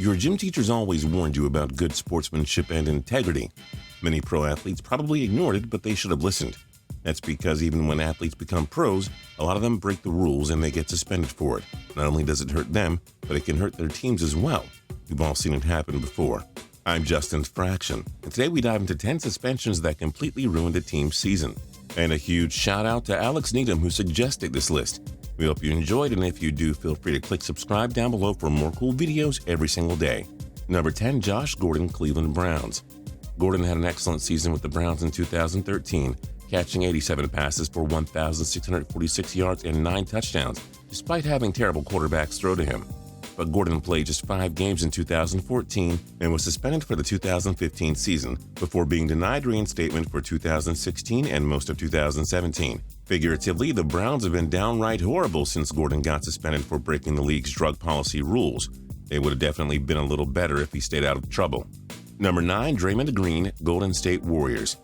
Your gym teachers always warned you about good sportsmanship and integrity. Many pro athletes probably ignored it, but they should have listened. That's because even when athletes become pros, a lot of them break the rules and they get suspended for it. Not only does it hurt them, but it can hurt their teams as well. We've all seen it happen before. I'm Justin's Fraction, and today we dive into 10 suspensions that completely ruined a team's season. And a huge shout out to Alex Needham who suggested this list. We hope you enjoyed, and if you do, feel free to click subscribe down below for more cool videos every single day. Number 10, Josh Gordon, Cleveland Browns. Gordon had an excellent season with the Browns in 2013, catching 87 passes for 1,646 yards and 9 touchdowns, despite having terrible quarterbacks throw to him. But Gordon played just 5 games in 2014 and was suspended for the 2015 season before being denied reinstatement for 2016 and most of 2017. Figuratively, the Browns have been downright horrible since Gordon got suspended for breaking the league's drug policy rules. They would have definitely been a little better if he stayed out of trouble. Number 9, Draymond Green, Golden State Warriors.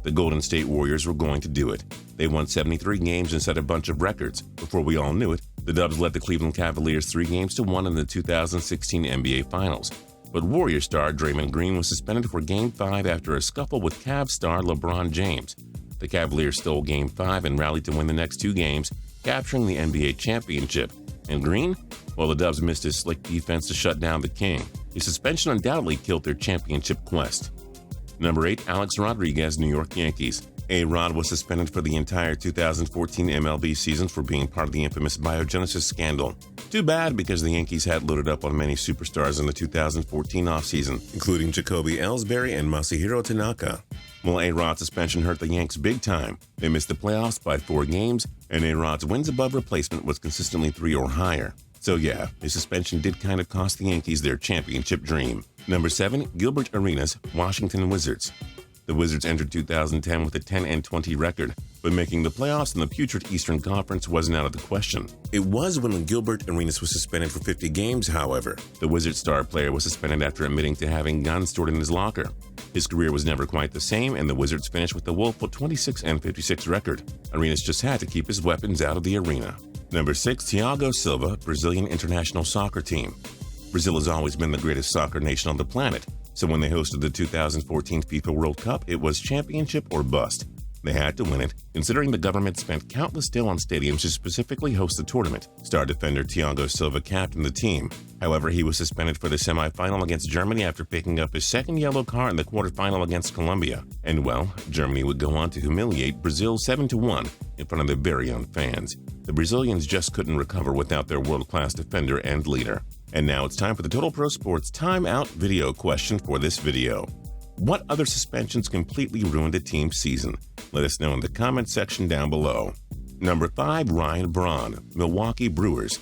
The Golden State Warriors were going to do it. They won 73 games and set a bunch of records. Before we all knew it, the Dubs led the Cleveland Cavaliers 3-1 in the 2016 NBA Finals. But Warriors star Draymond Green was suspended for Game 5 after a scuffle with Cavs star LeBron James. The Cavaliers stole Game 5 and rallied to win the next 2 games, capturing the NBA championship. And Green? Well, the Dubs missed his slick defense to shut down the King. His suspension undoubtedly killed their championship quest. Number 8, Alex Rodriguez, New York Yankees. A-Rod was suspended for the entire 2014 MLB season for being part of the infamous biogenesis scandal. Too bad, because the Yankees had loaded up on many superstars in the 2014 offseason, including Jacoby Ellsbury and Masahiro Tanaka. Well, A-Rod's suspension hurt the Yanks big time. They missed the playoffs by 4 games, and A-Rod's wins above replacement was consistently 3 or higher. So yeah, his suspension did kind of cost the Yankees their championship dream. Number 7, Gilbert Arenas, Washington Wizards. The Wizards entered 2010 with a 10-20 record, but making the playoffs in the putrid Eastern Conference wasn't out of the question. It was when Gilbert Arenas was suspended for 50 games, however. The Wizards star player was suspended after admitting to having guns stored in his locker. His career was never quite the same, and the Wizards finished with a woeful 26-56 record. Arenas just had to keep his weapons out of the arena. Number 6, Thiago Silva, Brazilian international soccer team. Brazil has always been the greatest soccer nation on the planet, so when they hosted the 2014 FIFA World Cup, it was championship or bust. They had to win it, considering the government spent countless dough on stadiums to specifically host the tournament. Star defender Thiago Silva captained the team. However, he was suspended for the semifinal against Germany after picking up his second yellow card in the quarterfinal against Colombia. And well, Germany would go on to humiliate Brazil 7-1 in front of their very own fans. The Brazilians just couldn't recover without their world-class defender and leader. And now it's time for the Total Pro Sports Timeout video question for this video. What other suspensions completely ruined a team's season? Let us know in the comment section down below. Number 5, Ryan Braun, Milwaukee Brewers.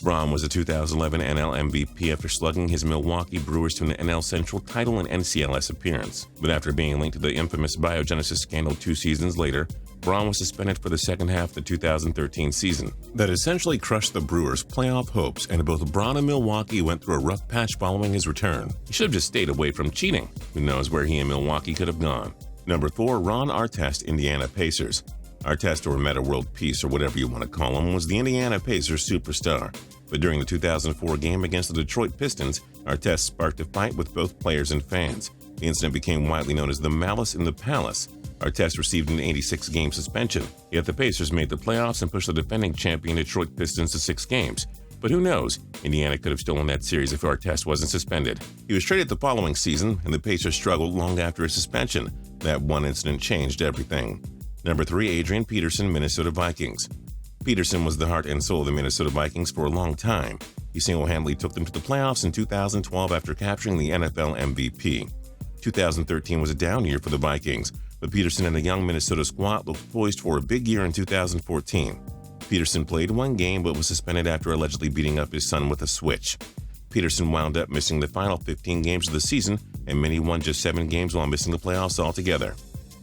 Braun was a 2011 NL MVP after slugging his Milwaukee Brewers to an NL Central title and NCLS appearance. But after being linked to the infamous biogenesis scandal 2 seasons later, Braun was suspended for the second half of the 2013 season. That essentially crushed the Brewers' playoff hopes, and both Braun and Milwaukee went through a rough patch following his return. He should have just stayed away from cheating. Who knows where he and Milwaukee could have gone. Number 4, Ron Artest, Indiana Pacers. Artest, or Meta World Peace, or whatever you want to call him, was the Indiana Pacers superstar. But during the 2004 game against the Detroit Pistons, Artest sparked a fight with both players and fans. The incident became widely known as the Malice in the Palace. Artest received an 86-game suspension, yet the Pacers made the playoffs and pushed the defending champion Detroit Pistons to 6 games. But who knows, Indiana could have stolen that series if Artest wasn't suspended. He was traded the following season, and the Pacers struggled long after his suspension. That one incident changed everything. Number 3, Adrian Peterson, Minnesota Vikings. Peterson was the heart and soul of the Minnesota Vikings for a long time. He single-handedly took them to the playoffs in 2012 after capturing the NFL MVP. 2013 was a down year for the Vikings, but Peterson and the young Minnesota squad looked poised for a big year in 2014. Peterson played 1 game but was suspended after allegedly beating up his son with a switch. Peterson wound up missing the final 15 games of the season, and many won just 7 games while missing the playoffs altogether.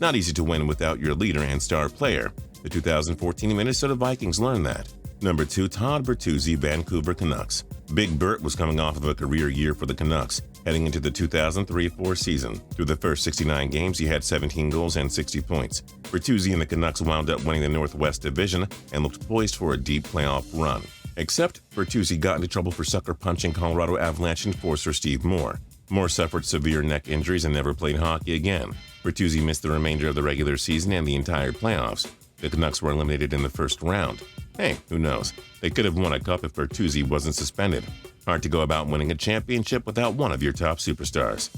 Not easy to win without your leader and star player. The 2014 Minnesota Vikings learned that. Number 2, Todd Bertuzzi, Vancouver Canucks. Big Bert was coming off of a career year for the Canucks, heading into the 2003-04 season. Through the first 69 games, he had 17 goals and 60 points. Bertuzzi and the Canucks wound up winning the Northwest Division and looked poised for a deep playoff run. Except Bertuzzi got into trouble for sucker punching Colorado Avalanche enforcer Steve Moore. Moore suffered severe neck injuries and never played hockey again. Bertuzzi missed the remainder of the regular season and the entire playoffs. The Canucks were eliminated in the first round. Hey, who knows? They could have won a cup if Bertuzzi wasn't suspended. Hard to go about winning a championship without one of your top superstars.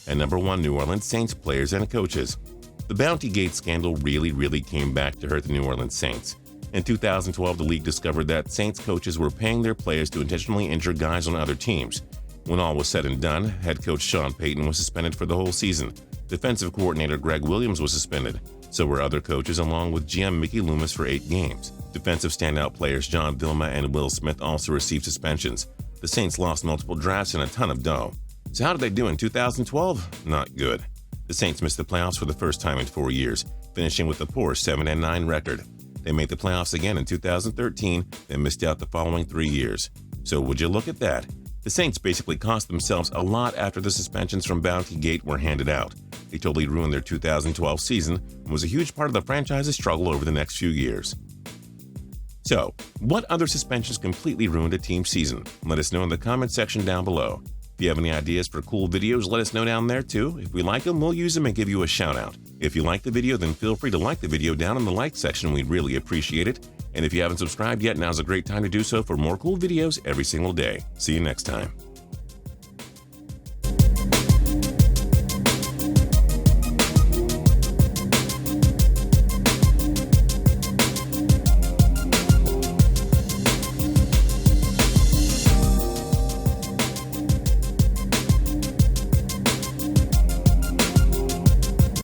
And number 1, New Orleans Saints players and coaches. The Bounty Gate scandal really came back to hurt the New Orleans Saints. In 2012, the league discovered that Saints coaches were paying their players to intentionally injure guys on other teams. When all was said and done, head coach Sean Payton was suspended for the whole season. Defensive coordinator Greg Williams was suspended. So were other coaches, along with GM Mickey Loomis for 8 games. Defensive standout players John Vilma and Will Smith also received suspensions. The Saints lost multiple drafts and a ton of dough. So how did they do in 2012? Not good. The Saints missed the playoffs for the first time in 4 years, finishing with a poor 7-9 record. They made the playoffs again in 2013, then missed out the following 3 years. So would you look at that? The Saints basically cost themselves a lot after the suspensions from Bounty Gate were handed out. They totally ruined their 2012 season and was a huge part of the franchise's struggle over the next few years. So, what other suspensions completely ruined a team's season? Let us know in the comment section down below. If you have any ideas for cool videos, let us know down there too. If we like them, we'll use them and give you a shout out. If you like the video, then feel free to like the video down in the like section. We'd really appreciate it. And if you haven't subscribed yet, now's a great time to do so for more cool videos every single day. See you next time.